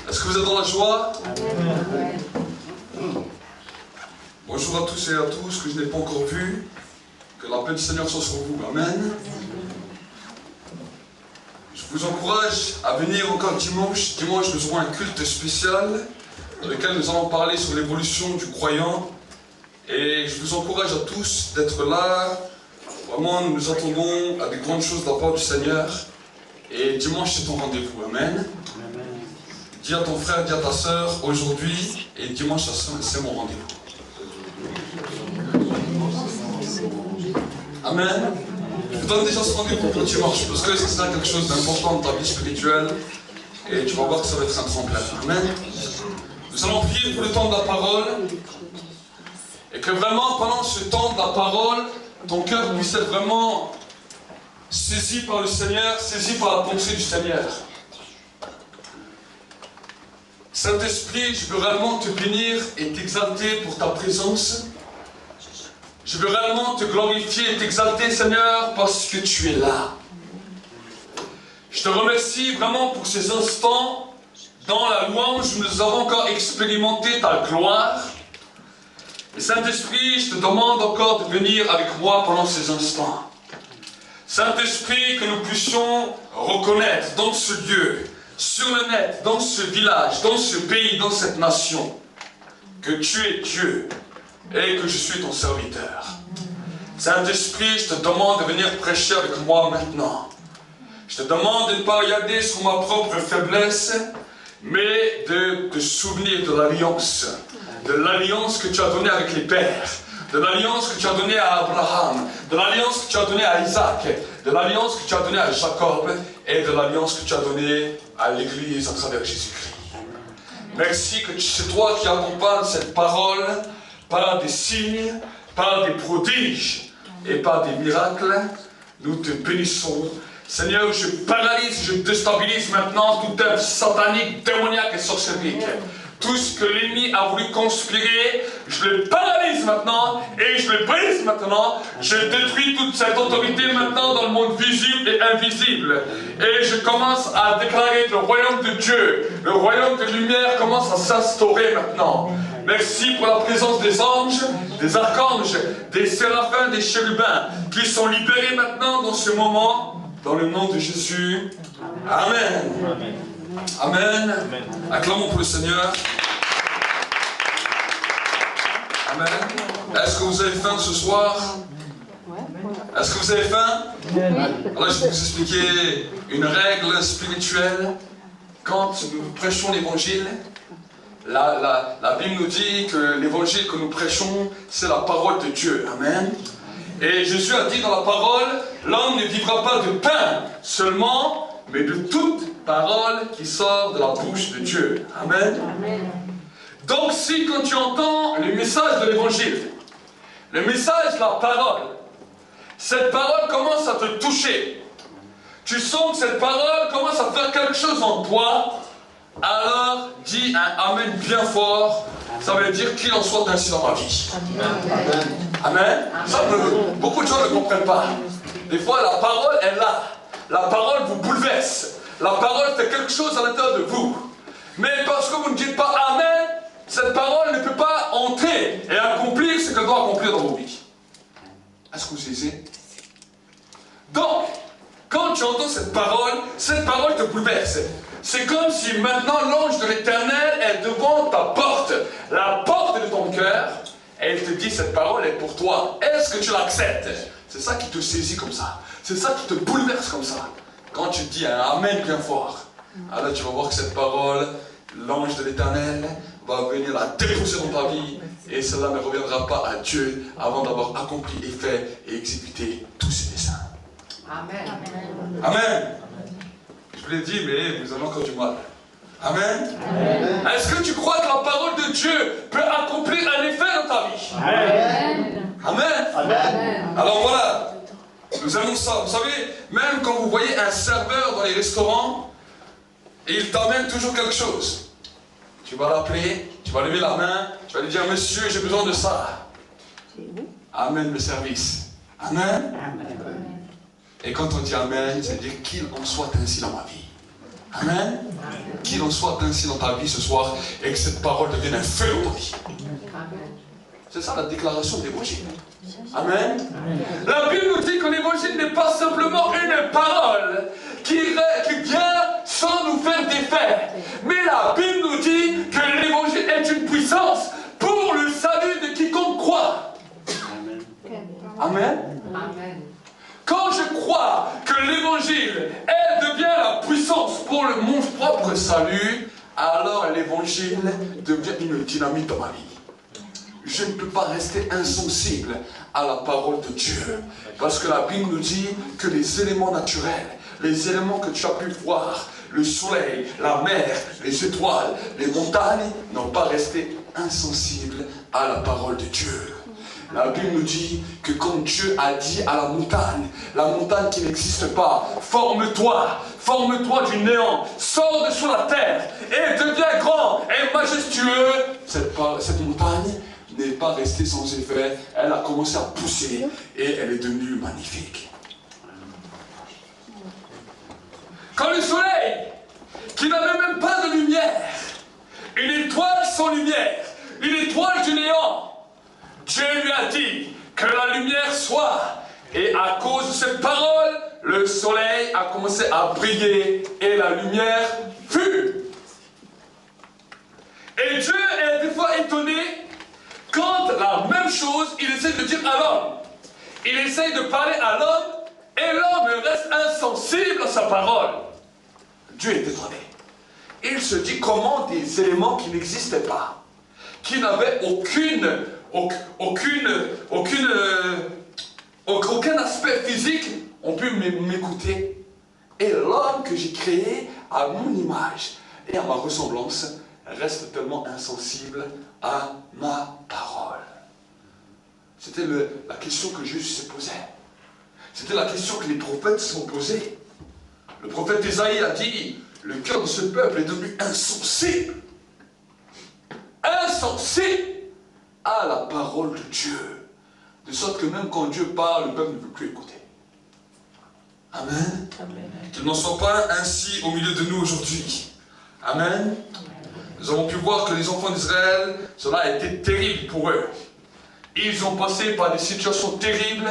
Est-ce que vous êtes dans la joie? Bonjour à tous et à tous que je n'ai pas encore vus. Que la paix du Seigneur soit sur vous. Amen. Je vous encourage à venir encore dimanche. Dimanche, nous aurons un culte spécial dans lequel nous allons parler sur l'évolution du croyant. Et je vous encourage à tous d'être là. Vraiment, nous nous attendons à des grandes choses de la part du Seigneur. Et dimanche, c'est ton rendez-vous. Amen. Dis à ton frère, dis à ta soeur, aujourd'hui et dimanche, c'est mon rendez-vous. Amen. Je vous donne déjà ce rendez-vous pour dimanche, parce que ça sera quelque chose d'important dans ta vie spirituelle. Et tu vas voir que ça va être un tremplin. Amen. Nous allons prier pour le temps de la parole. Et que vraiment, pendant ce temps de la parole, ton cœur puisse être vraiment saisi par le Seigneur, saisi par la pensée du Seigneur. Saint-Esprit, je veux réellement te bénir et t'exalter pour ta présence. Je veux réellement te glorifier et t'exalter, Seigneur, parce que tu es là. Je te remercie vraiment pour ces instants dans la louange où nous avons encore expérimenté ta gloire. Et Saint-Esprit, je te demande encore de venir avec moi pendant ces instants. Saint-Esprit, que nous puissions reconnaître dans ce lieu, sur le net, dans ce village, dans ce pays, dans cette nation, que tu es Dieu et que je suis ton serviteur. Saint-Esprit, je te demande de venir prêcher avec moi maintenant. Je te demande de ne pas regarder sur ma propre faiblesse, mais de te souvenir de l'alliance que tu as donnée avec les pères, de l'alliance que tu as donnée à Abraham, de l'alliance que tu as donnée à Isaac, de l'alliance que tu as donnée à Jacob et de l'alliance que tu as donnée à l'Église à travers Jésus-Christ. Merci que c'est toi qui accompagnes cette parole par des signes, par des prodiges et par des miracles. Nous te bénissons. Seigneur, je paralyse, je déstabilise maintenant toute œuvre satanique, démoniaque et sorcellerie. Tout ce que l'ennemi a voulu conspirer, je le paralyse maintenant et je le brise maintenant. Je détruis toute cette autorité maintenant dans le monde visible et invisible. Et je commence à déclarer que le royaume de Dieu, le royaume de lumière commence à s'instaurer maintenant. Merci pour la présence des anges, des archanges, des séraphins, des chérubins qui sont libérés maintenant dans ce moment, dans le nom de Jésus. Amen. Amen. Amen. Amen. Acclamons pour le Seigneur. Amen. Est-ce que vous avez faim ce soir? Est-ce que vous avez faim? Alors je vais vous expliquer une règle spirituelle. Quand nous prêchons l'évangile, la Bible nous dit que l'évangile que nous prêchons, c'est la parole de Dieu. Amen. Et Jésus a dit dans la parole, l'homme ne vivra pas de pain seulement, mais de toute parole qui sort de la bouche de Dieu. Amen. Amen. Donc si quand tu entends le message de l'évangile, le message de la parole, cette parole commence à te toucher, tu sens que cette parole commence à faire quelque chose en toi, alors dis un Amen bien fort. Ça veut dire qu'il en soit ainsi dans ma vie. Amen. Amen. Ça, beaucoup de gens ne comprennent pas. Des fois la parole est là. La parole vous bouleverse. La parole fait quelque chose à l'intérieur de vous. Mais parce que vous ne dites pas Amen, cette parole ne peut pas entrer et accomplir ce qu'elle doit accomplir dans vos vies. Est-ce que vous saisissez? Donc, quand tu entends cette parole te bouleverse. C'est comme si maintenant l'ange de l'Éternel est devant ta porte, la porte de ton cœur, et il te dit cette parole est pour toi. Est-ce que tu l'acceptes? C'est ça qui te saisit comme ça. C'est ça qui te bouleverse comme ça. Quand tu dis un Amen bien fort, alors tu vas voir que cette parole, l'ange de l'Éternel, va venir la déposer dans ta vie, et cela ne reviendra pas à Dieu avant d'avoir accompli et fait et exécuté tous ses desseins. Amen. Amen. Je vous l'ai dit, mais vous avez encore du mal. Amen. Amen. Est-ce que tu crois que la parole de Dieu peut accomplir un effet dans ta vie? Amen. Amen. Amen. Alors voilà, nous aimons ça. Vous savez, même quand vous voyez un serveur dans les restaurants, il t'amène toujours quelque chose. Tu vas l'appeler, tu vas lever la main, tu vas lui dire, monsieur, j'ai besoin de ça. Amène le service. Amen. Amen. Et quand on dit Amen, c'est-à-dire qu'il en soit ainsi dans ma vie. Amen. Qu'il en soit ainsi dans ta vie ce soir et que cette parole devienne un feu dans ta vie. C'est ça la déclaration de l'évangile. Amen. La Bible nous dit que l'évangile n'est pas simplement une parole qui vient sans nous faire d'effet. Mais la Bible nous dit que l'évangile est une puissance pour le salut de quiconque croit. Amen. Amen. Quand je crois que l'évangile, elle devient la puissance pour mon propre salut, alors l'évangile devient une dynamite dans ma vie. Je ne peux pas rester insensible à la parole de Dieu. Parce que la Bible nous dit que les éléments naturels, les éléments que tu as pu voir, le soleil, la mer, les étoiles, les montagnes, n'ont pas resté insensibles à la parole de Dieu. La Bible nous dit que quand Dieu a dit à la montagne qui n'existe pas, forme-toi du néant, sors de sous la terre et deviens grand et majestueux, cette montagne n'est pas restée sans effet, elle a commencé à pousser et elle est devenue magnifique. Quand le soleil, qui n'avait même pas de lumière, une étoile sans lumière, une étoile du néant, Dieu lui a dit que la lumière soit. Et à cause de cette parole, le soleil a commencé à briller et la lumière fut. Et Dieu est des fois étonné quand la même chose, il essaie de dire à l'homme. Il essaie de parler à l'homme et l'homme reste insensible à sa parole. Dieu est étonné. Il se dit comment des éléments qui n'existaient pas, qui n'avaient aucun aspect physique ont pu m'écouter. Et l'homme que j'ai créé à mon image et à ma ressemblance reste tellement insensible à ma parole. C'était la question que Jésus se posait. C'était la question que les prophètes se sont posées. Le prophète Ésaïe a dit, le cœur de ce peuple est devenu insensible. Insensible à la parole de Dieu. De sorte que même quand Dieu parle, le peuple ne veut plus écouter. Amen. Qu'il n'en soit pas ainsi au milieu de nous aujourd'hui. Amen. Nous avons pu voir que les enfants d'Israël, cela a été terrible pour eux. Ils ont passé par des situations terribles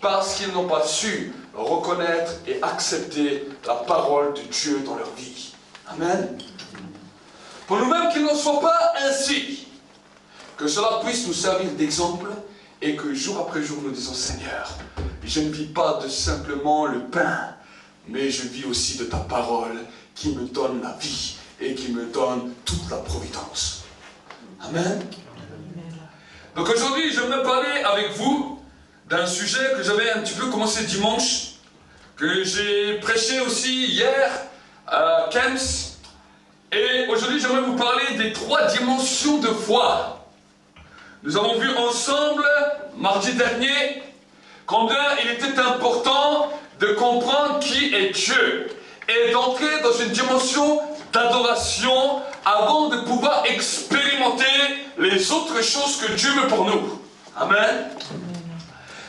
parce qu'ils n'ont pas su reconnaître et accepter la parole de Dieu dans leur vie. Amen. Pour nous-mêmes, qu'il n'en soit pas ainsi. Que cela puisse nous servir d'exemple et que jour après jour nous disons, Seigneur, je ne vis pas de simplement le pain, mais je vis aussi de ta parole qui me donne la vie et qui me donne toute la providence. Amen. Donc aujourd'hui, j'aimerais parler avec vous d'un sujet que j'avais un petit peu commencé dimanche, que j'ai prêché aussi hier à Kems. Et aujourd'hui, j'aimerais vous parler des 3 dimensions de foi. Nous avons vu ensemble, mardi dernier, combien il était important de comprendre qui est Dieu et d'entrer dans une dimension d'adoration avant de pouvoir expérimenter les autres choses que Dieu veut pour nous. Amen.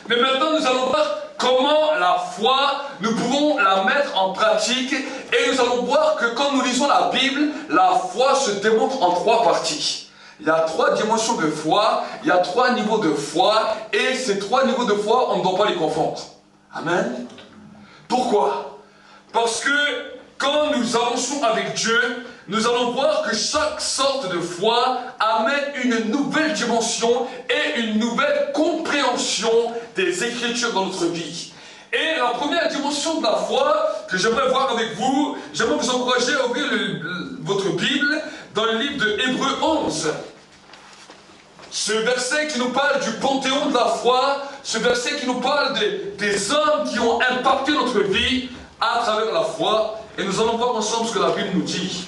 Mais maintenant, nous allons voir comment la foi, nous pouvons la mettre en pratique et nous allons voir que quand nous lisons la Bible, la foi se démontre en 3 parties. Il y a 3 dimensions de foi, il y a 3 niveaux de foi et ces 3 niveaux de foi, on ne doit pas les confondre. Amen. Pourquoi? Parce que quand nous avançons avec Dieu, nous allons voir que chaque sorte de foi amène une nouvelle dimension et une nouvelle compréhension des Écritures dans notre vie. Et la première dimension de la foi que j'aimerais voir avec vous, j'aimerais vous encourager à ouvrir votre Bible dans le livre de Hébreux 11. Ce verset qui nous parle du panthéon de la foi, ce verset qui nous parle des hommes qui ont impacté notre vie à travers la foi. Et nous allons voir ensemble ce que la Bible nous dit.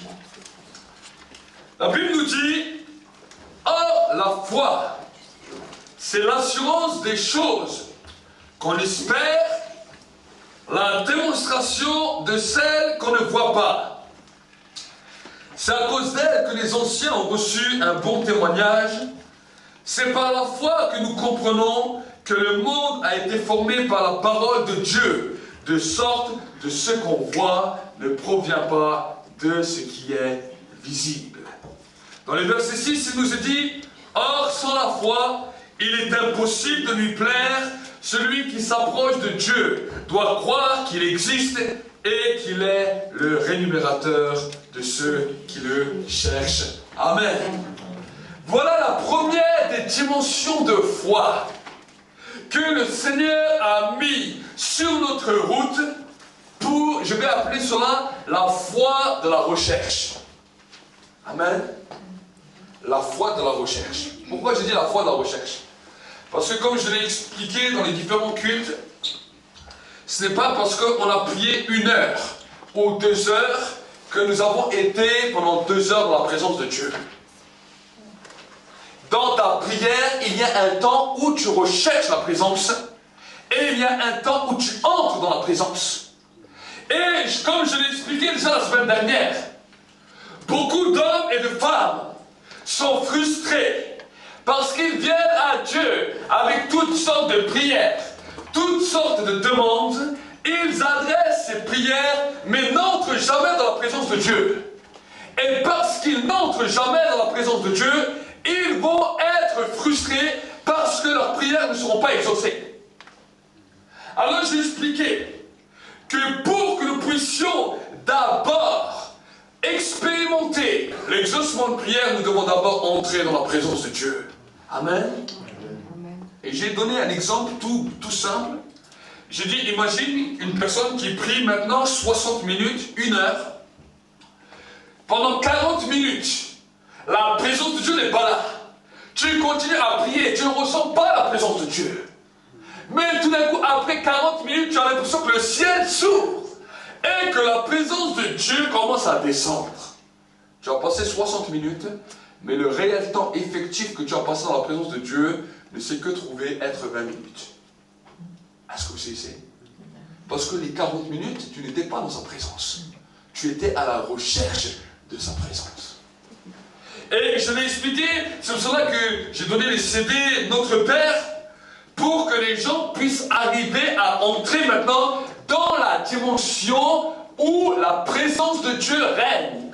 La Bible nous dit, or la foi, c'est l'assurance des choses qu'on espère, la démonstration de celles qu'on ne voit pas. C'est à cause d'elle que les anciens ont reçu un bon témoignage. C'est par la foi que nous comprenons que le monde a été formé par la parole de Dieu, de sorte que ce qu'on voit ne provient pas de ce qui est visible. Dans le verset 6, il nous est dit, « Or, sans la foi, il est impossible de lui plaire. Celui qui s'approche de Dieu doit croire qu'il existe et qu'il est le rémunérateur de ceux qui le cherchent. » Amen. Voilà la première des dimensions de foi que le Seigneur a mis sur notre route pour, je vais appeler cela, la foi de la recherche. Amen. La foi de la recherche. Pourquoi je dis la foi de la recherche? Parce que comme je l'ai expliqué dans les différents cultes, ce n'est pas parce qu'on a prié 1 heure ou 2 heures que nous avons été pendant 2 heures dans la présence de Dieu. Dans ta prière, il y a un temps où tu recherches la présence et il y a un temps où tu entres dans la présence. Et comme je l'ai expliqué déjà la semaine dernière, beaucoup d'hommes et de femmes sont frustrés parce qu'ils viennent à Dieu avec toutes sortes de prières, toutes sortes de demandes. Ils adressent ces prières mais n'entrent jamais dans la présence de Dieu. Et parce qu'ils n'entrent jamais dans la présence de Dieu, ils vont être frustrés parce que leurs prières ne seront pas exaucées. Alors j'ai expliqué que pour que nous puissions d'abord expérimenter l'exaucement de prière, nous devons d'abord entrer dans la présence de Dieu. Amen. Et j'ai donné un exemple tout simple. J'ai dit, imagine une personne qui prie maintenant 60 minutes, 1 heure. Pendant 40 minutes, la présence de Dieu n'est pas là. Tu continues à prier, tu ne ressens pas la présence de Dieu. Mais tout d'un coup, après 40 minutes, tu as l'impression que le ciel s'ouvre et que la présence de Dieu commence à descendre. Tu as passé 60 minutes, mais le réel temps effectif que tu as passé dans la présence de Dieu ne s'est que trouvé être 20 minutes. Est-ce que vous savez? Parce que les 40 minutes, tu n'étais pas dans sa présence. Tu étais à la recherche de sa présence. Et je l'ai expliqué, c'est pour cela que j'ai donné les CD Notre Père, pour que les gens puissent arriver à entrer maintenant dans la dimension où la présence de Dieu règne.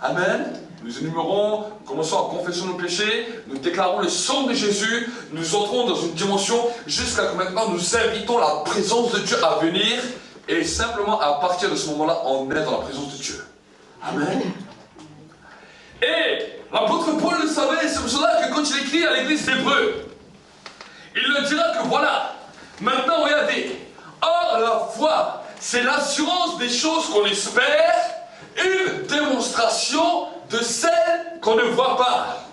Amen. Nous énumérons, nous commençons à confesser nos péchés, nous déclarons le sang de Jésus, nous entrons dans une dimension jusqu'à que maintenant nous invitons la présence de Dieu à venir, et simplement à partir de ce moment-là, on est dans la présence de Dieu. Amen. Et l'apôtre Paul le savait, c'est pour cela que quand il écrit à l'église d'Hébreux, il leur dira que voilà, maintenant regardez, or la foi, c'est l'assurance des choses qu'on espère, une démonstration de celles qu'on ne voit pas.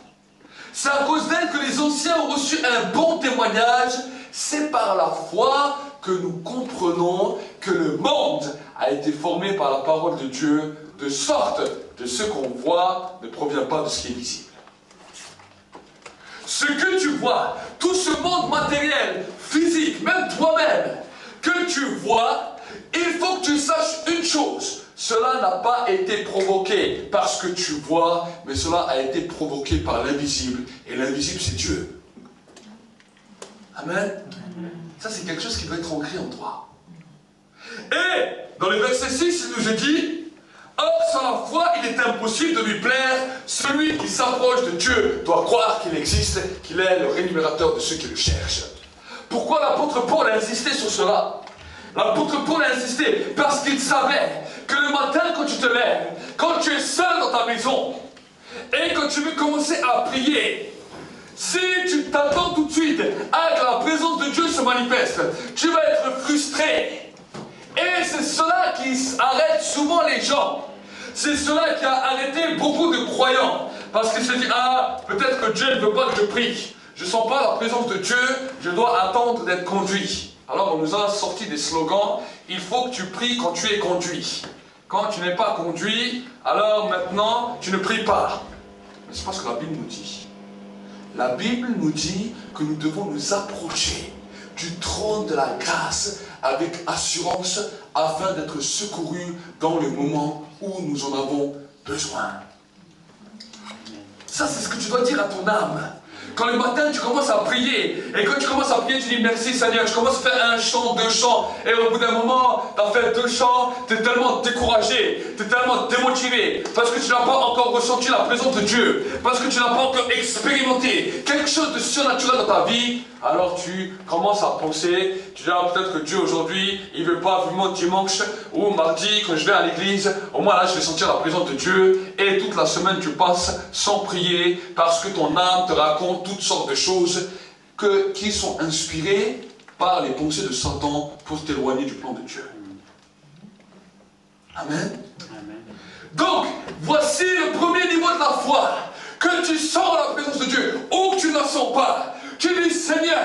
C'est à cause d'elle que les anciens ont reçu un bon témoignage. C'est par la foi que nous comprenons que le monde a été formé par la parole de Dieu, de sorte que ce qu'on voit ne provient pas de ce qui est visible. Ce que tu vois, tout ce monde matériel, physique, même toi-même, que tu vois, il faut que tu saches une chose. Cela n'a pas été provoqué par ce que tu vois, mais cela a été provoqué par l'invisible. Et l'invisible, c'est Dieu. Amen. Ça, c'est quelque chose qui doit être ancré en toi. Et, dans le verset 6, il nous est dit, « Or, sans la foi, il est impossible de lui plaire. Celui qui s'approche de Dieu doit croire qu'il existe, qu'il est le rémunérateur de ceux qui le cherchent. » Pourquoi l'apôtre Paul a insisté sur cela? L'apôtre Paul a insisté parce qu'il savait que le matin, quand tu te lèves, quand tu es seul dans ta maison, et que tu veux commencer à prier, si tu t'attends tout de suite à que la présence de Dieu se manifeste, tu vas être frustré. Et c'est cela qui arrête souvent les gens. C'est cela qui a arrêté beaucoup de croyants. Parce qu'ils se disent, ah, peut-être que Dieu ne veut pas que je prie. Je ne sens pas la présence de Dieu, je dois attendre d'être conduit. Alors on nous a sorti des slogans, il faut que tu pries quand tu es conduit. Quand tu n'es pas conduit, alors maintenant tu ne pries pas. Mais c'est pas ce que la Bible nous dit. La Bible nous dit que nous devons nous approcher du trône de la grâce avec assurance afin d'être secourus dans le moment où nous en avons besoin. Ça, c'est ce que tu dois dire à ton âme. quand le matin tu commences à prier, et quand tu commences à prier, tu dis merci Seigneur, tu commences à faire un chant, 2 chants, et au bout d'un moment, tu as fait 2 chants, tu es tellement découragé, tu es tellement démotivé, parce que tu n'as pas encore ressenti la présence de Dieu, parce que tu n'as pas encore expérimenté quelque chose de surnaturel dans ta vie, alors tu commences à penser, tu dis peut-être que Dieu aujourd'hui, il ne veut pas vraiment dimanche ou mardi, quand je vais à l'église, au moins là je vais sentir la présence de Dieu, et toute la semaine tu passes sans prier, parce que ton âme te raconte toutes sortes de choses qui sont inspirées par les pensées de Satan pour t'éloigner du plan de Dieu. Amen. Donc, voici le premier niveau de la foi, que tu sens la présence de Dieu, ou que tu ne la sens pas. Tu dis, Seigneur,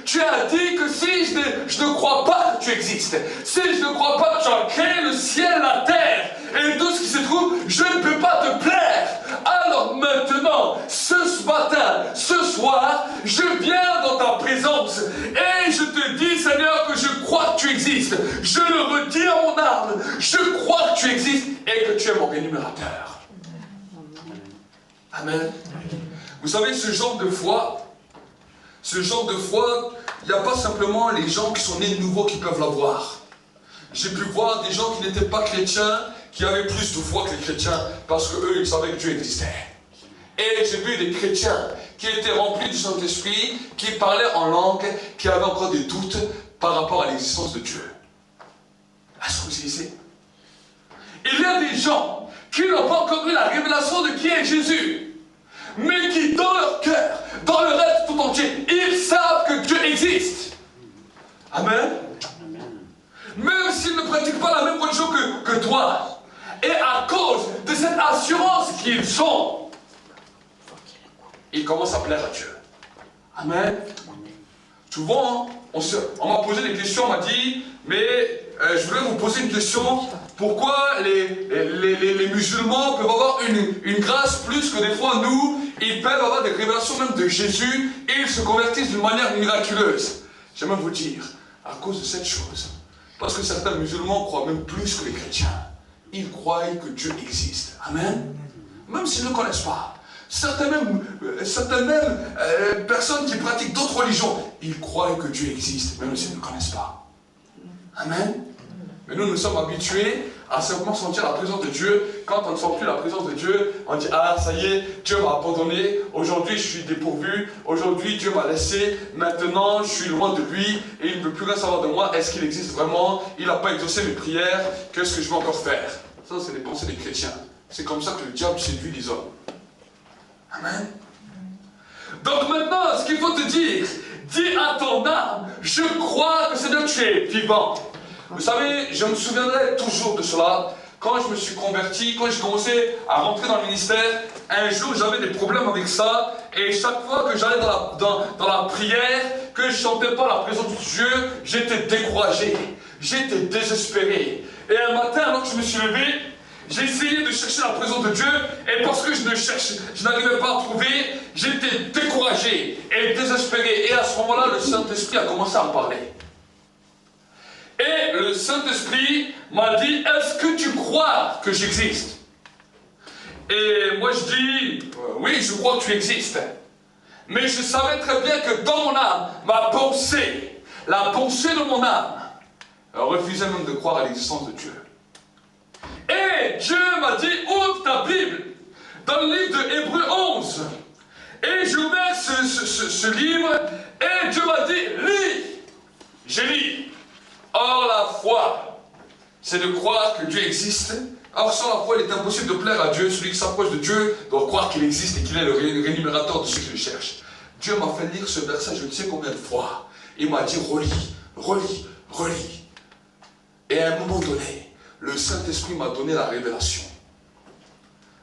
tu as dit que si je ne crois pas que tu existes, si je ne crois pas que tu as créé le ciel, la terre et tout ce qui se trouve, je ne peux pas te plaire. Alors maintenant, ce matin, ce soir, je viens dans ta présence et je te dis, Seigneur, que je crois que tu existes. Je le redis à mon âme, je crois que tu existes et que tu es mon rémunérateur. Amen. Vous savez, ce genre de foi, il n'y a pas simplement les gens qui sont nés de nouveau qui peuvent l'avoir. J'ai pu voir des gens qui n'étaient pas chrétiens, qui avaient plus de foi que les chrétiens, parce qu'eux, ils savaient que Dieu existait. Et j'ai vu des chrétiens qui étaient remplis du Saint-Esprit, qui parlaient en langue, qui avaient encore des doutes par rapport à l'existence de Dieu. Est-ce que vous saisissez? Il y a des gens qui n'ont pas encore eu la révélation de qui est Jésus, mais qui, dans leur cœur, dans leur être tout entier, ils savent que Dieu existe. Amen. Même s'ils ne pratiquent pas la même religion que toi, et à cause de cette assurance qu'ils ont, ils commencent à plaire à Dieu. Amen. Souvent, on m'a posé des questions, on m'a dit, mais je voulais vous poser une question, pourquoi les musulmans peuvent avoir une grâce plus que des fois nous, ils peuvent avoir des révélations même de Jésus, et ils se convertissent d'une manière miraculeuse. J'aimerais vous dire, à cause de cette chose, parce que certains musulmans croient même plus que les chrétiens. Ils croient que Dieu existe. Amen. Même s'ils ne le connaissent pas. Certaines personnes qui pratiquent d'autres religions, ils croient que Dieu existe, même s'ils ne le connaissent pas. Amen. Mais nous sommes habitués à simplement sentir la présence de Dieu. Quand on ne sent plus la présence de Dieu, on dit, ah ça y est, Dieu m'a abandonné, aujourd'hui je suis dépourvu, aujourd'hui Dieu m'a laissé, maintenant je suis loin de lui et il ne veut plus rien savoir de moi. Est-ce qu'il existe vraiment? Il n'a pas exaucé mes prières, qu'est-ce que je vais encore faire? Ça c'est les pensées des chrétiens. C'est comme ça que le diable séduit les hommes. Amen. Donc maintenant, ce qu'il faut te dire, dis à ton âme, je crois que Seigneur tu es vivant. Vous savez, je me souviendrai toujours de cela. Quand je me suis converti, quand j'ai commencé à rentrer dans le ministère, un jour j'avais des problèmes avec ça. Et chaque fois que j'allais dans la prière, que je ne sentais pas la présence de Dieu, j'étais découragé, j'étais désespéré. Et un matin, alors que je me suis levé, j'ai essayé de chercher la présence de Dieu. Et parce que je n'arrivais pas à trouver, j'étais découragé et désespéré. Et à ce moment-là, le Saint-Esprit a commencé à me parler. Et le Saint-Esprit m'a dit, est-ce que tu crois que j'existe? Et moi je dis, oui, je crois que tu existes. Mais je savais très bien que dans mon âme, ma pensée, la pensée de mon âme, refusait même de croire à l'existence de Dieu. Et Dieu m'a dit, ouvre ta Bible, dans le livre de Hébreux 11. Et je mets ce livre, et Dieu m'a dit, lis. J'ai lu. Or la foi, c'est de croire que Dieu existe. Or sans la foi, il est impossible de plaire à Dieu. Celui qui s'approche de Dieu doit croire qu'il existe et qu'il est le rémunérateur de ceux qui le cherchent. Dieu m'a fait lire ce verset je ne sais combien de fois. Il m'a dit relis, relis, relis. Et à un moment donné, le Saint-Esprit m'a donné la révélation.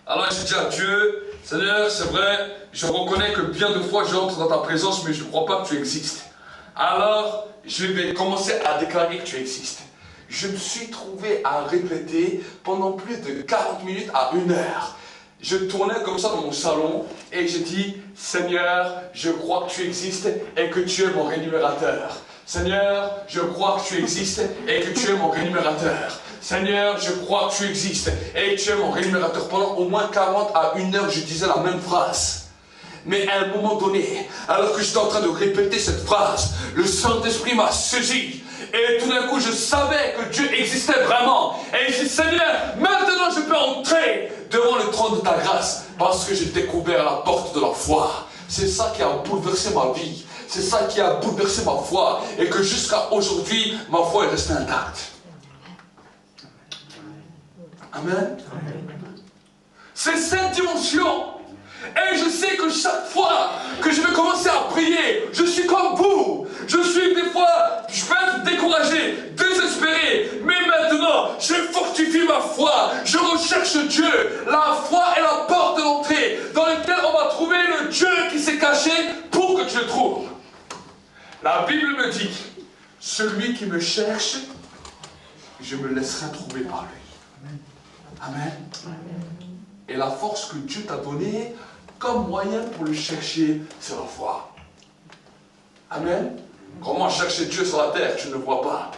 Alors j'ai dit à Dieu, Seigneur, c'est vrai, je reconnais que bien de fois j'entre dans ta présence, mais je ne crois pas que tu existes. Alors, je vais commencer à déclarer que tu existes. Je me suis trouvé à répéter pendant plus de 40 minutes à 1 heure. Je tournais comme ça dans mon salon et j'ai dit, Seigneur, je crois que tu existes et que tu es mon rémunérateur. Seigneur, je crois que tu existes et que tu es mon rémunérateur. Seigneur, je crois que tu existes et que tu es mon rémunérateur. Pendant au moins 40 à 1 heure, je disais la même phrase. Mais à un moment donné, alors que j'étais en train de répéter cette phrase, le Saint-Esprit m'a saisi. Et tout d'un coup, je savais que Dieu existait vraiment. Et je dis, Seigneur, maintenant je peux entrer devant le trône de ta grâce. Parce que j'ai découvert la porte de la foi. C'est ça qui a bouleversé ma vie. C'est ça qui a bouleversé ma foi. Et que jusqu'à aujourd'hui, ma foi est restée intacte. Amen. C'est cette dimension. Et je sais que chaque fois que je vais commencer à prier, je suis comme vous. Je suis des fois, je peux être découragé, désespéré. Mais maintenant, je fortifie ma foi. Je recherche Dieu. La foi est la porte de l'entrée dans laquelle on va trouver le Dieu qui s'est caché pour que tu le trouves. La Bible me dit, celui qui me cherche, je me laisserai trouver par lui. Amen. Et la force que Dieu t'a donnée comme moyen pour le chercher, c'est la foi. Amen. Comment chercher Dieu sur la terre? Tu ne le vois pas.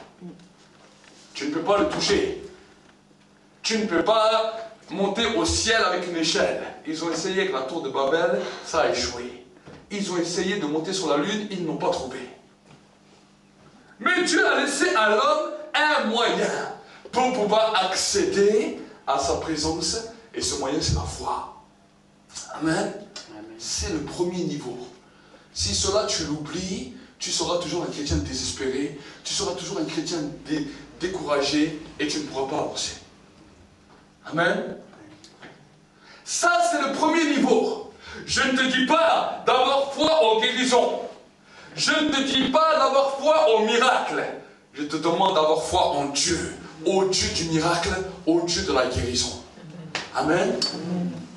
Tu ne peux pas le toucher. Tu ne peux pas monter au ciel avec une échelle. Ils ont essayé avec la tour de Babel, ça a échoué. Ils ont essayé de monter sur la lune, ils n'ont pas trouvé. Mais Dieu a laissé à l'homme un moyen pour pouvoir accéder à sa présence. Et ce moyen, c'est la foi. Amen. C'est le premier niveau. Si cela tu l'oublies, tu seras toujours un chrétien désespéré, tu seras toujours un chrétien découragé et tu ne pourras pas avancer. Amen. Ça, c'est le premier niveau. Je ne te dis pas d'avoir foi aux guérisons. Je ne te dis pas d'avoir foi au miracle. Je te demande d'avoir foi en Dieu, au Dieu du miracle, au Dieu de la guérison. Amen.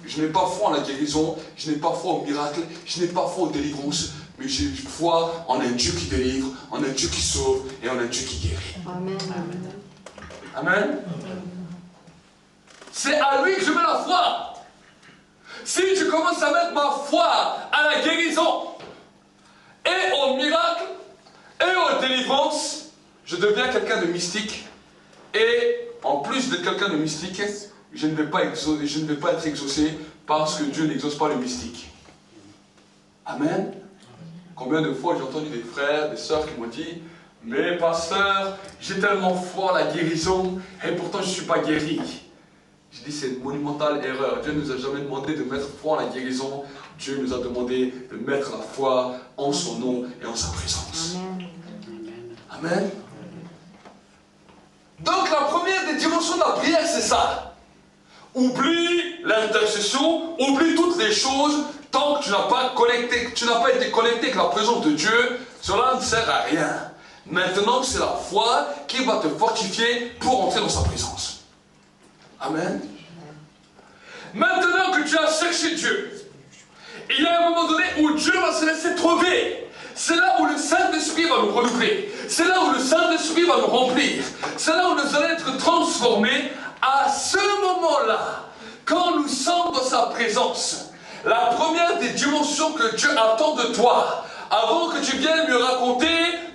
Je n'ai pas foi en la guérison, je n'ai pas foi au miracle, je n'ai pas foi aux délivrances, mais j'ai foi en un Dieu qui délivre, en un Dieu qui sauve et en un Dieu qui guérit. Amen. Amen. C'est à lui que je mets la foi. Si je commence à mettre ma foi à la guérison, et au miracle, et aux délivrances, je deviens quelqu'un de mystique. Et en plus d'être quelqu'un de mystique, je ne vais pas être exaucé parce que Dieu n'exauce pas le mystique. Amen. Combien de fois j'ai entendu des frères, des sœurs qui m'ont dit, mais pasteur, j'ai tellement foi en la guérison et pourtant je ne suis pas guéri. Je dis c'est une monumentale erreur. Dieu ne nous a jamais demandé de mettre foi en la guérison. Dieu nous a demandé de mettre la foi en son nom et en sa présence. Amen. Amen. Donc la première des dimensions de la prière, c'est ça. Oublie l'intercession, oublie toutes les choses, tant que tu n'as pas été connecté avec la présence de Dieu, cela ne sert à rien. Maintenant, c'est la foi qui va te fortifier pour entrer dans sa présence. Amen. Maintenant que tu as cherché Dieu, il y a un moment donné où Dieu va se laisser trouver. C'est là où le Saint-Esprit va nous renouveler. C'est là où le Saint-Esprit va nous remplir. C'est là où nous allons être transformés. À ce moment-là, quand nous sommes dans sa présence, la première des dimensions que Dieu attend de toi, avant que tu viennes lui raconter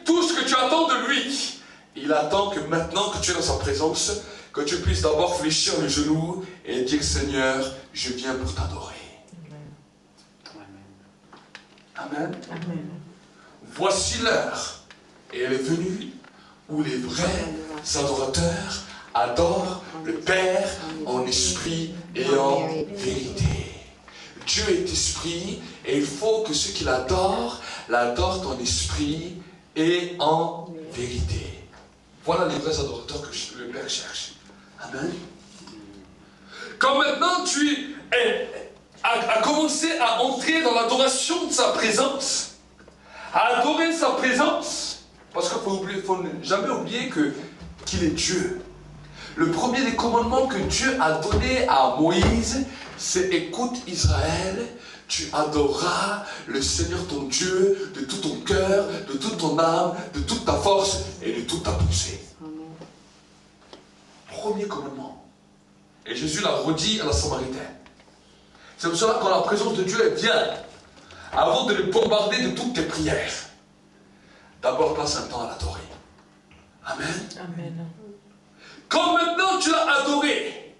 tout ce que tu attends de lui, il attend que maintenant que tu es dans sa présence, que tu puisses d'abord fléchir les genoux et dire Seigneur, je viens pour t'adorer. Amen. Amen. Voici l'heure, et elle est venue, où les vrais adorateurs adorent le Père en esprit et en vérité. Dieu est esprit, et il faut que ceux qui l'adorent en esprit et en vérité. Voilà les vrais adorateurs que le Père cherche. Amen. Quand maintenant tu as commencé à entrer dans l'adoration de sa présence, à adorer sa présence, parce qu'il ne faut jamais oublier qu'il est Dieu. Le premier des commandements que Dieu a donné à Moïse, c'est écoute Israël, tu adoreras le Seigneur ton Dieu de tout ton cœur, de toute ton âme, de toute ta force et de toute ta pensée. Premier commandement. Et Jésus l'a redit à la Samaritaine. C'est pour cela que quand la présence de Dieu vient, avant de le bombarder de toutes tes prières, d'abord passe un temps à l'adorer. Amen. Amen. Quand maintenant tu l'as adoré,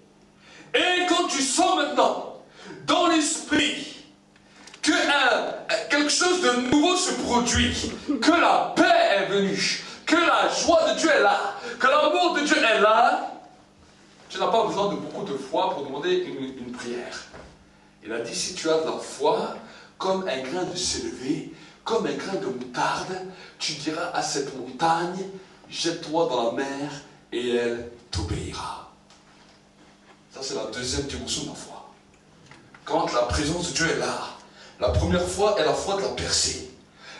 et quand tu sens maintenant dans l'esprit qu'un quelque chose de nouveau se produit, que la paix est venue, que la joie de Dieu est là, que l'amour de Dieu est là, tu n'as pas besoin de beaucoup de foi pour demander une prière. Il a dit, si tu as de la foi, comme un grain de sénévé, comme un grain de moutarde, tu diras à cette montagne, jette-toi dans la mer et elle t'obéira. Ça, c'est la deuxième dimension de la foi. Quand la présence de Dieu est là, la première foi est la foi de la percée.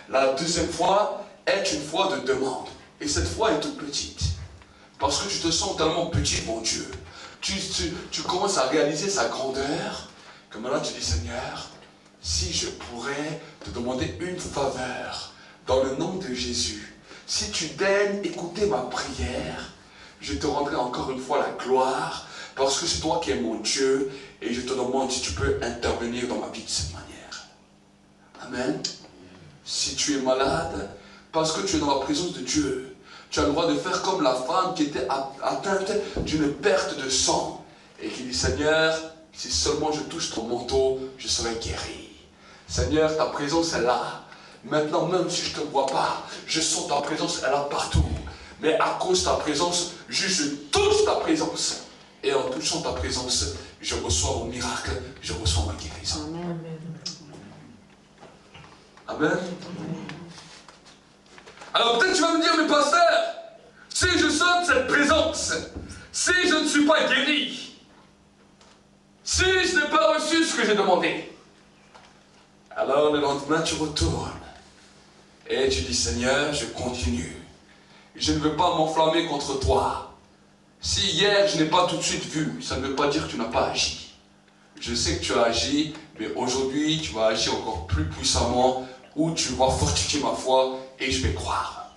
La deuxième foi est une foi de demande. Et cette foi est toute petite. Parce que tu te sens tellement petit, mon Dieu. Tu commences à réaliser sa grandeur, que maintenant tu dis, Seigneur, si je pourrais te demander une faveur dans le nom de Jésus, si tu daignes écouter ma prière, je te rendrai encore une fois la gloire, parce que c'est toi qui es mon Dieu, et je te demande si tu peux intervenir dans ma vie de cette manière. Amen. Si tu es malade, parce que tu es dans la présence de Dieu, tu as le droit de faire comme la femme qui était atteinte d'une perte de sang, et qui dit, Seigneur, si seulement je touche ton manteau, je serai guéri. Seigneur, ta présence est là. Maintenant, même si je ne te vois pas, je sens ta présence, elle est là partout. Mais à cause de ta présence, je touche ta présence. Et en touchant ta présence, je reçois mon miracle, je reçois ma guérison. Amen. Amen. Alors peut-être tu vas me dire, mais pasteur, si je sens cette présence, si je ne suis pas guéri, si je n'ai pas reçu ce que j'ai demandé, alors le lendemain tu retournes et tu dis, Seigneur, je continue. Je ne veux pas m'enflammer contre toi. Si hier je n'ai pas tout de suite vu, ça ne veut pas dire que tu n'as pas agi. Je sais que tu as agi, mais aujourd'hui tu vas agir encore plus puissamment, où tu vas fortifier ma foi et je vais croire.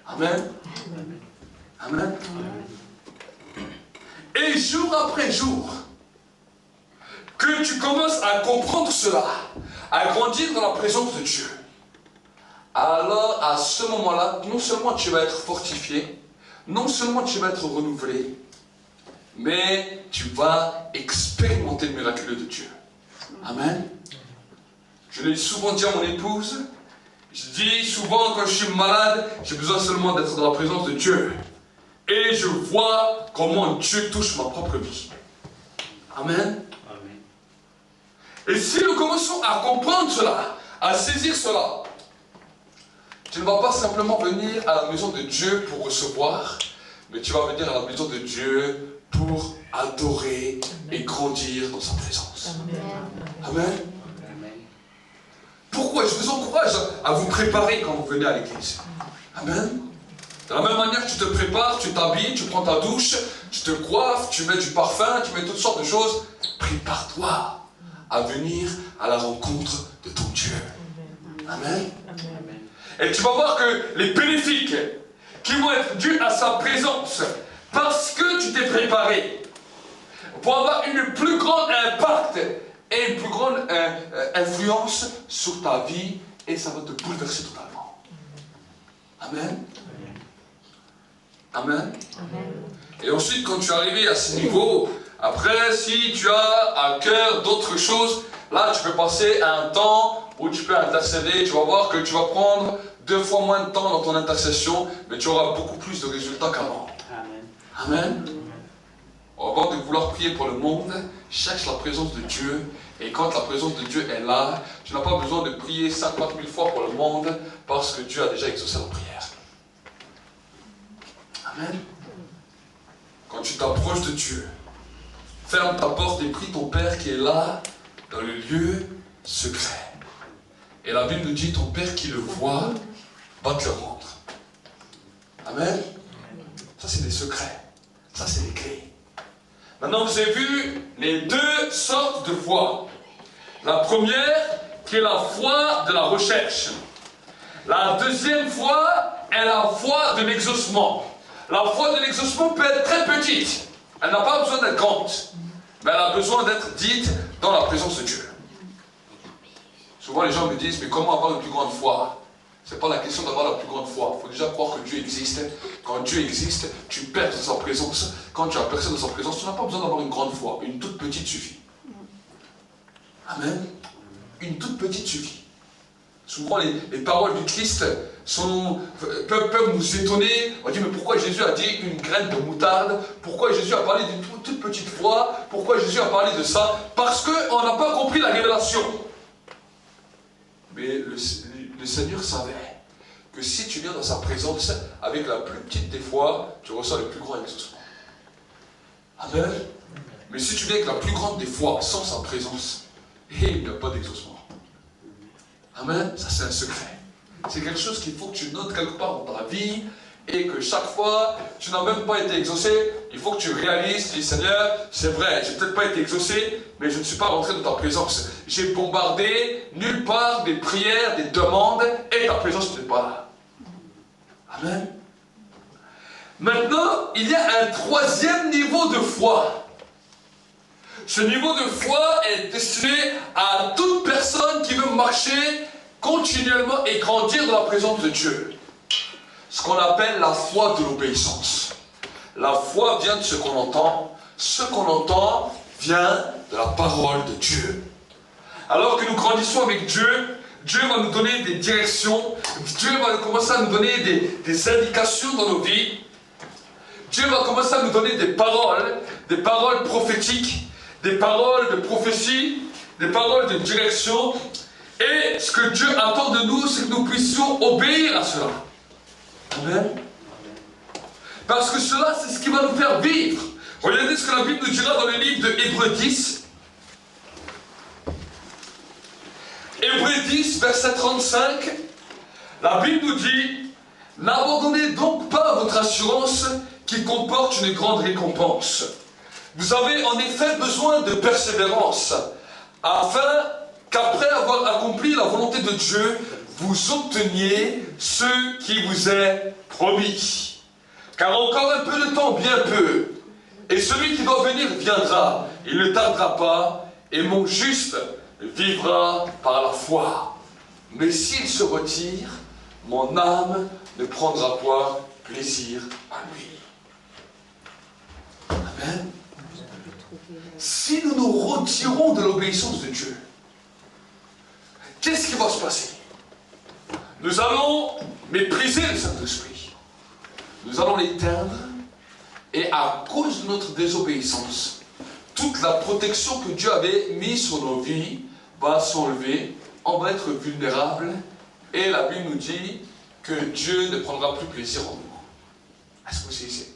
Amen. Amen. Et jour après jour, que tu commences à comprendre cela, à grandir dans la présence de Dieu, alors à ce moment-là, non seulement tu vas être fortifié, non seulement tu vas être renouvelé, mais tu vas expérimenter le miraculeux de Dieu. Amen. Je l'ai souvent dit à mon épouse, je dis souvent quand je suis malade, j'ai besoin seulement d'être dans la présence de Dieu. Et je vois comment Dieu touche ma propre vie. Amen. Amen. Et si nous commençons à comprendre cela, à saisir cela, tu ne vas pas simplement venir à la maison de Dieu pour recevoir, mais tu vas venir à la maison de Dieu pour adorer et grandir dans sa présence. Amen. Amen. Pourquoi? Je vous encourage à vous préparer quand vous venez à l'église. Amen. De la même manière que tu te prépares, tu t'habilles, tu prends ta douche, tu te coiffes, tu mets du parfum, tu mets toutes sortes de choses. Prépare-toi à venir à la rencontre de ton Dieu. Amen. Et tu vas voir que les bénéfices qui vont être dus à sa présence, parce que tu t'es préparé, pour avoir une plus grande impact et une plus grande influence sur ta vie, et ça va te bouleverser totalement. Amen. Amen. Et ensuite, quand tu es arrivé à ce niveau, après, si tu as à cœur d'autres choses, là, tu peux passer un temps où tu peux intercéder. Tu vas voir que tu vas prendre 2 fois moins de temps dans ton intercession, mais tu auras beaucoup plus de résultats qu'avant. Amen. Amen. Avant de vouloir prier pour le monde, cherche la présence de Dieu. Et quand la présence de Dieu est là, tu n'as pas besoin de prier 50 000 fois pour le monde, parce que Dieu a déjà exaucé la prière. Amen. Quand tu t'approches de Dieu, ferme ta porte et prie ton Père qui est là, dans le lieu secret. Et la Bible nous dit, ton Père qui le voit, va te le rendre. Amen. Ça c'est des secrets. Ça c'est des clés. Maintenant vous avez vu les 2 sortes de foi. La première qui est la foi de la recherche. La deuxième foi est la foi de l'exaucement. La foi de l'exaucement peut être très petite. Elle n'a pas besoin d'être grande. Mais elle a besoin d'être dite dans la présence de Dieu. Souvent les gens me disent, mais comment avoir une plus grande foi? Ce n'est pas la question d'avoir la plus grande foi. Il faut déjà croire que Dieu existe. Quand Dieu existe, tu perds dans sa présence. Quand tu as percé dans sa présence, tu n'as pas besoin d'avoir une grande foi. Une toute petite suffit. Amen. Une toute petite suffit. Souvent, les paroles du Christ peuvent nous étonner. On dit, mais pourquoi Jésus a dit une graine de moutarde? Pourquoi Jésus a parlé d'une toute petite voix? Pourquoi Jésus a parlé de ça? Parce qu'on n'a pas compris la révélation. Mais le Seigneur savait que si tu viens dans sa présence, avec la plus petite des fois, tu reçois le plus grand exaucement. Amen. Mais si tu viens avec la plus grande des fois, sans sa présence, il n'y a pas d'exaucement. Amen. Ça, c'est un secret. C'est quelque chose qu'il faut que tu notes quelque part dans ta vie, et que chaque fois, tu n'as même pas été exaucé, il faut que tu réalises, tu dis, Seigneur, c'est vrai, j'ai peut-être pas été exaucé, mais je ne suis pas rentré dans ta présence. J'ai bombardé nulle part des prières, des demandes, et ta présence n'est pas là. Amen. Maintenant, il y a un troisième niveau de foi. Ce niveau de foi est destiné à toute personne qui veut marcher continuellement et grandir dans la présence de Dieu. Ce qu'on appelle la foi de l'obéissance. La foi vient de ce qu'on entend. Ce qu'on entend vient de la parole de Dieu. Alors que nous grandissons avec Dieu, Dieu va nous donner des directions. Dieu va commencer à nous donner des indications dans nos vies. Dieu va commencer à nous donner des paroles prophétiques, des paroles de prophétie, des paroles de direction. Et ce que Dieu attend de nous, c'est que nous puissions obéir à cela. Amen. Parce que cela, c'est ce qui va nous faire vivre. Regardez ce que la Bible nous dira dans le livre de Hébreux 10. Hébreux 10, verset 35. La Bible nous dit, « N'abandonnez donc pas votre assurance qui comporte une grande récompense. Vous avez en effet besoin de persévérance, afin qu'après avoir accompli la volonté de Dieu, vous obteniez ce qui vous est promis. Car encore un peu de temps, bien peu, et celui qui doit venir viendra, il ne tardera pas, et mon juste vivra par la foi. Mais s'il se retire, mon âme ne prendra point plaisir à lui. » Amen. Si nous nous retirons de l'obéissance de Dieu, qu'est-ce qui va se passer? Nous allons mépriser le Saint-Esprit. Nous allons l'éteindre. Et à cause de notre désobéissance, toute la protection que Dieu avait mise sur nos vies va s'enlever. On va être vulnérable. Et la Bible nous dit que Dieu ne prendra plus plaisir en nous. Est-ce que vous savez?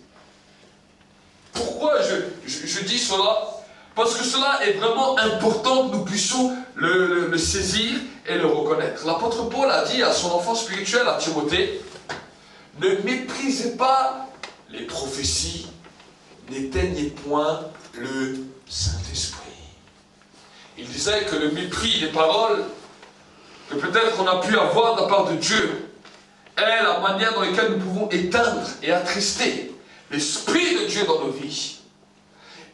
Pourquoi je dis cela? Parce que cela est vraiment important que nous puissions le saisir et le reconnaître. L'apôtre Paul a dit à son enfant spirituel, à Timothée, « Ne méprisez pas les prophéties, n'éteignez point le Saint-Esprit. » Il disait que le mépris des paroles que peut-être on a pu avoir de la part de Dieu est la manière dans laquelle nous pouvons éteindre et attrister l'Esprit de Dieu dans nos vies.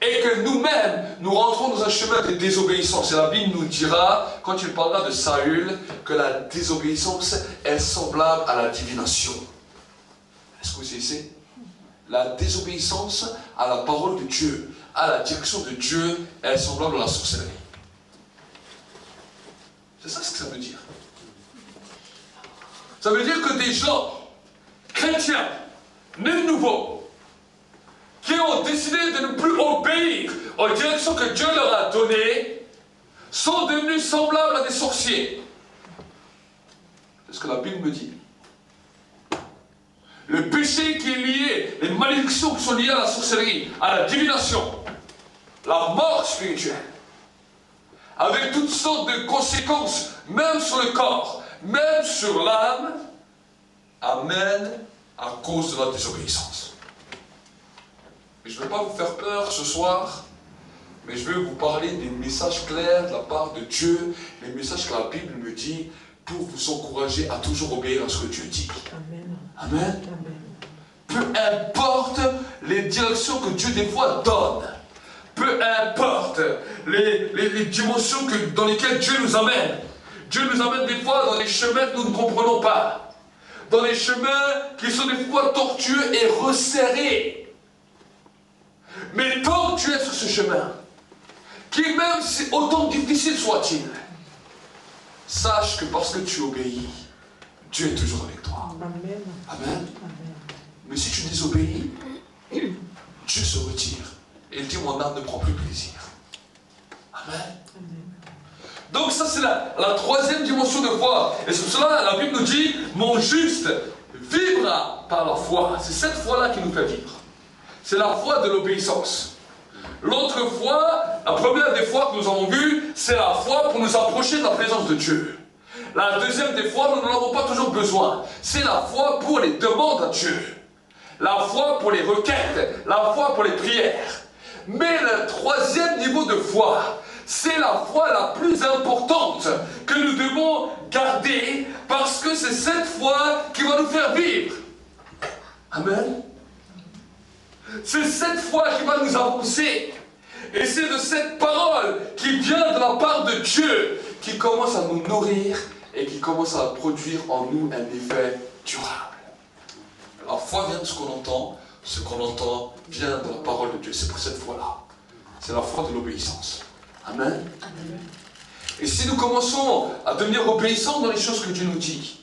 Et que nous-mêmes, nous rentrons dans un chemin de désobéissance. Et la Bible nous dira, quand il parlera de Saül, que la désobéissance est semblable à la divination. Est-ce que vous savez? La désobéissance à la parole de Dieu, à la direction de Dieu, est semblable à la sorcellerie. C'est ça ce que ça veut dire. Ça veut dire que des gens chrétiens, nés de nouveau, qui ont décidé de ne plus obéir aux directions que Dieu leur a données, sont devenus semblables à des sorciers. C'est ce que la Bible me dit. Le péché qui est lié, les malédictions qui sont liées à la sorcellerie, à la divination, la mort spirituelle, avec toutes sortes de conséquences, même sur le corps, même sur l'âme, amène à cause de la désobéissance. Et je ne vais pas vous faire peur ce soir, mais je vais vous parler des messages clairs de la part de Dieu, les messages que la Bible me dit, pour vous encourager à toujours obéir à ce que Dieu dit. Amen. Amen. Peu importe les directions que Dieu des fois donne, peu importe les dimensions dans lesquelles Dieu nous amène. Dieu nous amène des fois dans des chemins que nous ne comprenons pas, dans des chemins qui sont des fois tortueux et resserrés. Mais tant que tu es sur ce chemin, qui même si autant difficile soit-il, sache que parce que tu obéis, Dieu est toujours avec toi. Amen. Amen. Mais si tu désobéis, Dieu se retire. Et il dit, mon âme ne prend plus plaisir. Amen. Donc ça c'est la troisième dimension de foi. Et sur cela, la Bible nous dit, mon juste vivra par la foi. C'est cette foi-là qui nous fait vivre. C'est la foi de l'obéissance. L'autre foi, la première des fois que nous avons vues, c'est la foi pour nous approcher de la présence de Dieu. La deuxième des fois, nous n'en avons pas toujours besoin. C'est la foi pour les demandes à Dieu. La foi pour les requêtes. La foi pour les prières. Mais le troisième niveau de foi, c'est la foi la plus importante que nous devons garder parce que c'est cette foi qui va nous faire vivre. Amen. C'est cette foi qui va nous avancer. Et c'est de cette parole qui vient de la part de Dieu qui commence à nous nourrir et qui commence à produire en nous un effet durable. La foi vient de ce qu'on entend vient de la parole de Dieu. C'est pour cette foi-là. C'est la foi de l'obéissance. Amen. Et si nous commençons à devenir obéissants dans les choses que Dieu nous dit,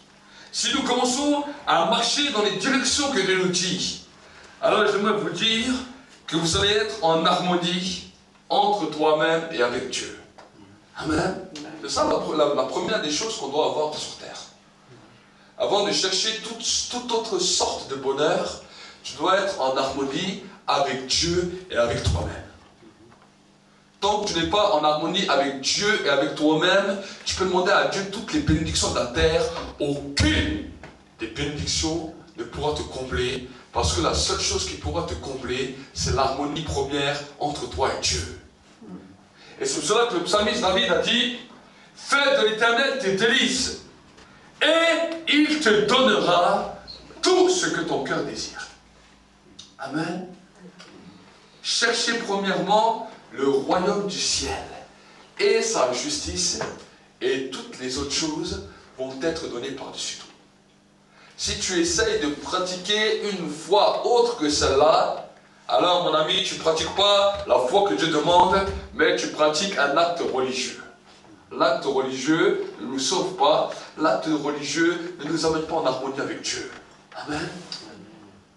si nous commençons à marcher dans les directions que Dieu nous dit, alors j'aimerais vous dire que vous allez être en harmonie entre toi-même et avec Dieu. Amen. C'est ça la première des choses qu'on doit avoir sur terre. Avant de chercher toute autre sorte de bonheur, tu dois être en harmonie avec Dieu et avec toi-même. Tant que tu n'es pas en harmonie avec Dieu et avec toi-même, tu peux demander à Dieu toutes les bénédictions de la terre. Aucune des bénédictions ne pourra te combler, parce que la seule chose qui pourra te combler, c'est l'harmonie première entre toi et Dieu. Et c'est pour cela que le psalmiste David a dit, « Fais de l'Éternel tes délices, et il te donnera tout ce que ton cœur désire. » Amen. Cherchez premièrement le royaume du ciel et sa justice, et toutes les autres choses vont être données par-dessus tout. Si tu essayes de pratiquer une foi autre que celle-là, alors mon ami, tu ne pratiques pas la foi que Dieu demande, mais tu pratiques un acte religieux. L'acte religieux ne nous sauve pas, l'acte religieux ne nous amène pas en harmonie avec Dieu. Amen.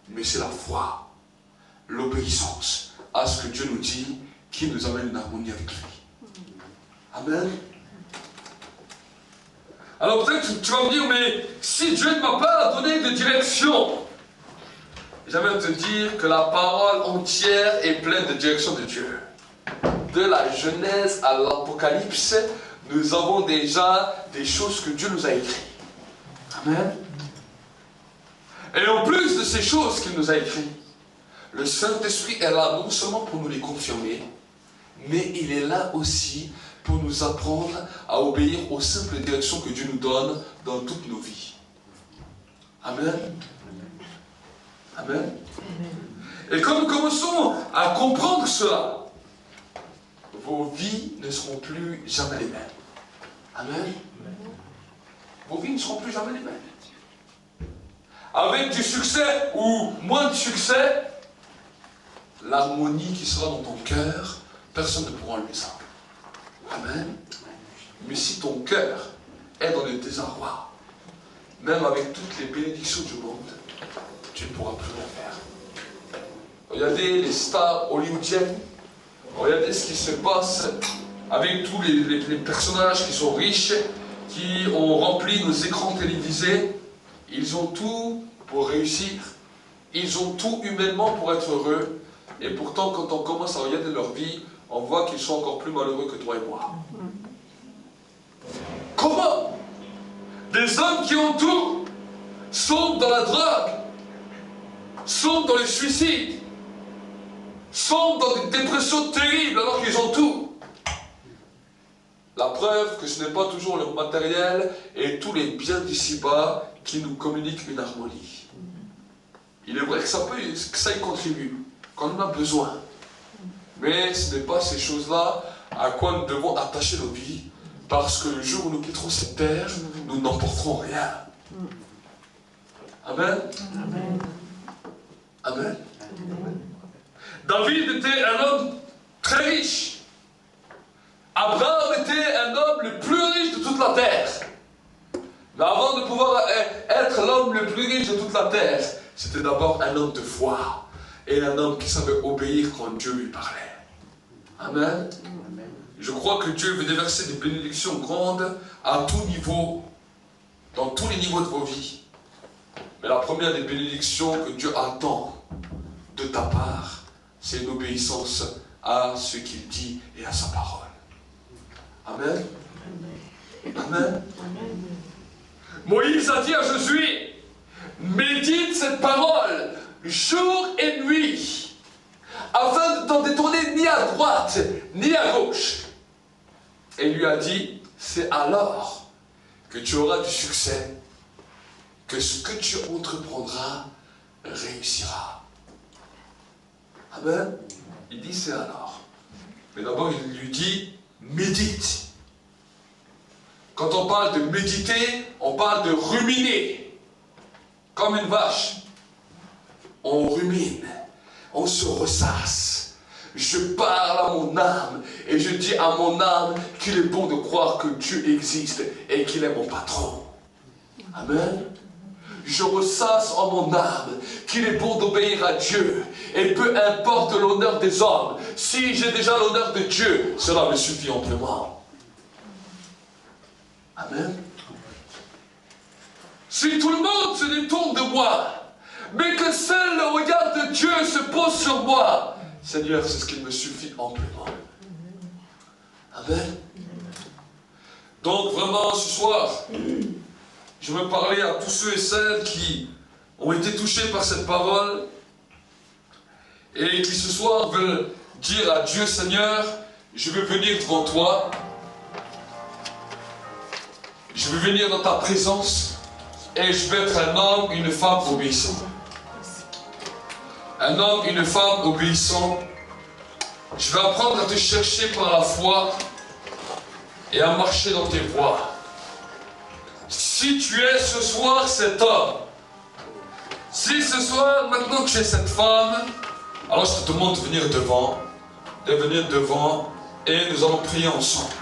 Mais c'est la foi, l'obéissance à ce que Dieu nous dit, qui nous amène en harmonie avec lui. Amen. Alors peut-être que tu vas me dire, mais si Dieu ne m'a pas donné de direction, j'aimerais te dire que la parole entière est pleine de direction de Dieu. De la Genèse à l'Apocalypse, nous avons déjà des choses que Dieu nous a écrites. Amen. Et en plus de ces choses qu'il nous a écrites, le Saint-Esprit est là non seulement pour nous les confirmer, mais il est là aussi pour nous apprendre à obéir aux simples directions que Dieu nous donne dans toutes nos vies. Amen. Amen. Et quand nous commençons à comprendre cela, vos vies ne seront plus jamais les mêmes. Amen. Vos vies ne seront plus jamais les mêmes. Avec du succès ou moins de succès, l'harmonie qui sera dans ton cœur, personne ne pourra enlever ça. Amen. Mais si ton cœur est dans le désarroi, même avec toutes les bénédictions du monde, tu ne pourras plus rien faire. Regardez les stars hollywoodiennes, regardez ce qui se passe avec tous les personnages qui sont riches, qui ont rempli nos écrans télévisés. Ils ont tout pour réussir, ils ont tout humainement pour être heureux, et pourtant quand on commence à regarder leur vie, on voit qu'ils sont encore plus malheureux que toi et moi. Comment des hommes qui ont tout sont dans la drogue, sont dans le suicide, sont dans des dépressions terribles alors qu'ils ont tout. La preuve que ce n'est pas toujours le matériel et tous les biens d'ici-bas qui nous communiquent une harmonie. Il est vrai que ça y contribue, quand on en a besoin. Mais ce n'est pas ces choses-là à quoi nous devons attacher nos vies, parce que le jour où nous quitterons cette terre, nous n'emporterons rien. Amen. Amen. Amen. David était un homme très riche. Abraham était un homme le plus riche de toute toute la terre. Mais avant de pouvoir être l'homme le plus riche de toute la terre, c'était d'abord un homme de foi et un homme qui savait obéir quand Dieu lui parlait. Amen. Je crois que Dieu veut déverser des bénédictions grandes à tout niveau, dans tous les niveaux de vos vies. Mais la première des bénédictions que Dieu attend de ta part, c'est une obéissance à ce qu'il dit et à sa parole. Amen. Amen. Moïse a dit à Josué, médite cette parole jour et nuit, afin de ne t'en détourner ni à droite, ni à gauche. Et il lui a dit, c'est alors que tu auras du succès, que ce que tu entreprendras réussira. Amen. Il dit, c'est alors. Mais d'abord, il lui dit, médite. Quand on parle de méditer, on parle de ruminer. Comme une vache. On rumine, on se ressasse. Je parle à mon âme et je dis à mon âme qu'il est bon de croire que Dieu existe et qu'il est mon patron. Amen. Je ressasse en mon âme qu'il est bon d'obéir à Dieu et peu importe l'honneur des hommes, si j'ai déjà l'honneur de Dieu, cela me suffit amplement. Amen. Si tout le monde se détourne de moi, mais que seul le regard de Dieu se pose sur moi, Seigneur, c'est ce qui me suffit amplement. Amen. Donc vraiment, ce soir, je veux parler à tous ceux et celles qui ont été touchés par cette parole et qui ce soir veulent dire à Dieu, Seigneur, je veux venir devant toi, je veux venir dans ta présence et je veux être un homme, une femme obéissant. Un homme, une femme obéissant. Je vais apprendre à te chercher par la foi et à marcher dans tes voies. Si tu es ce soir cet homme, si ce soir, maintenant tu es cette femme, alors je te demande de venir devant et nous allons prier ensemble.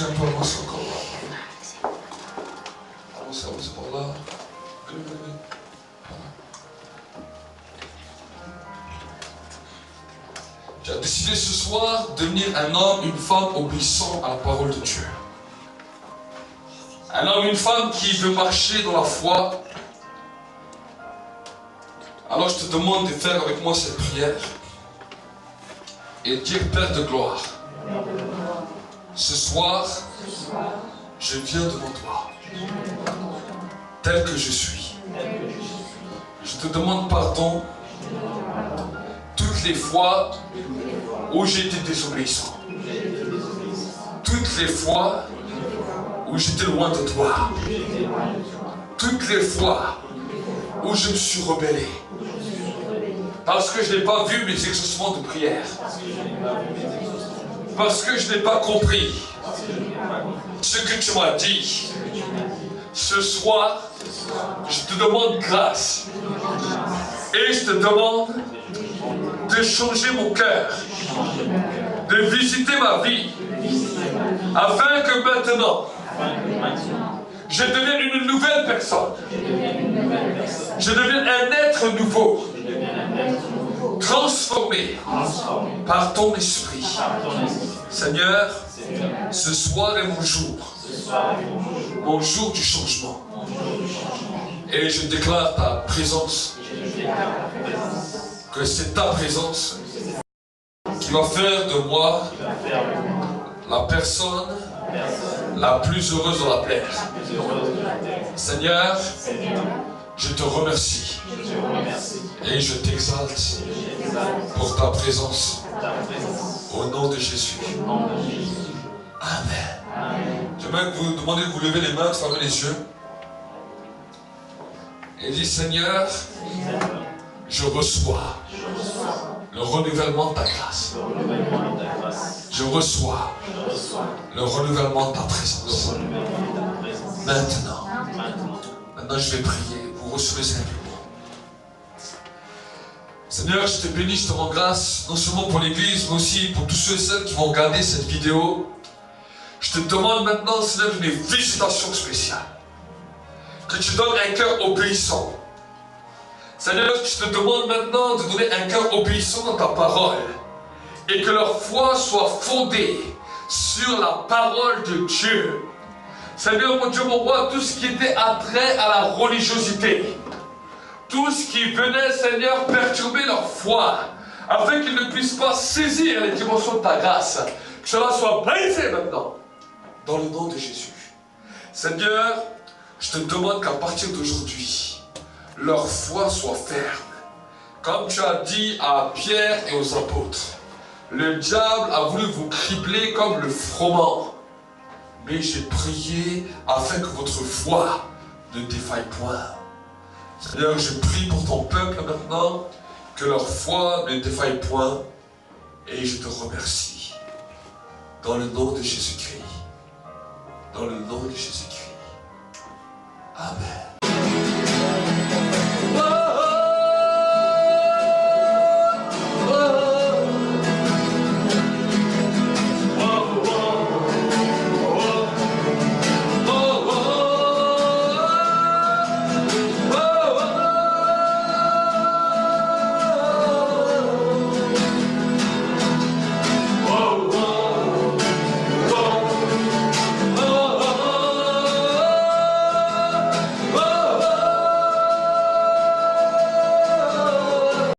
Un peu avancé encore là. Avancez par là. Venez. Voilà. Tu as décidé ce soir de devenir un homme, une femme obéissant à la parole de Dieu. Un homme, une femme qui veut marcher dans la foi. Alors je te demande de faire avec moi cette prière et dire, Père de gloire, ce soir, je viens devant toi, tel que je suis. Je te demande pardon toutes les fois où j'ai été désobéissant. Toutes les fois où j'étais loin de toi. Toutes les fois où je me suis rebellé. Parce que je n'ai pas vu mes exaucements de prière. Parce que je n'ai pas compris ce que tu m'as dit. Ce soir, je te demande grâce. Et je te demande de changer mon cœur. De visiter ma vie. Afin que maintenant, je devienne une nouvelle personne. Je devienne un être nouveau. Transformé par ton esprit. Seigneur, ce soir est mon jour du changement. Et je déclare ta présence, que c'est ta présence qui va faire de moi la personne la plus heureuse dans la terre. Seigneur, je te remercie et je t'exalte pour ta présence. Au nom de Jésus. Amen. J'aimerais vous demander de vous lever les mains, de fermer les yeux. Et dire, Seigneur, je reçois le renouvellement de ta grâce. Je reçois le renouvellement de ta présence. Maintenant je vais prier. Vous au sommet simplement. Seigneur, je te bénis, je te rends grâce, non seulement pour l'Église, mais aussi pour tous ceux et celles qui vont regarder cette vidéo. Je te demande maintenant, Seigneur, une visitation spéciale. Que tu donnes un cœur obéissant. Seigneur, je te demande maintenant de donner un cœur obéissant dans ta parole. Et que leur foi soit fondée sur la parole de Dieu. Seigneur, mon Dieu, mon roi, tout ce qui était attrait à la religiosité, tout ce qui venait, Seigneur, perturber leur foi, afin qu'ils ne puissent pas saisir les dimensions de ta grâce, que cela soit brisé maintenant, dans le nom de Jésus. Seigneur, je te demande qu'à partir d'aujourd'hui, leur foi soit ferme. Comme tu as dit à Pierre et aux apôtres, le diable a voulu vous cribler comme le froment. Mais j'ai prié afin que votre foi ne défaille point. Seigneur, je prie pour ton peuple maintenant, que leur foi ne défaille point. Et je te remercie. Dans le nom de Jésus-Christ. Dans le nom de Jésus-Christ. Amen.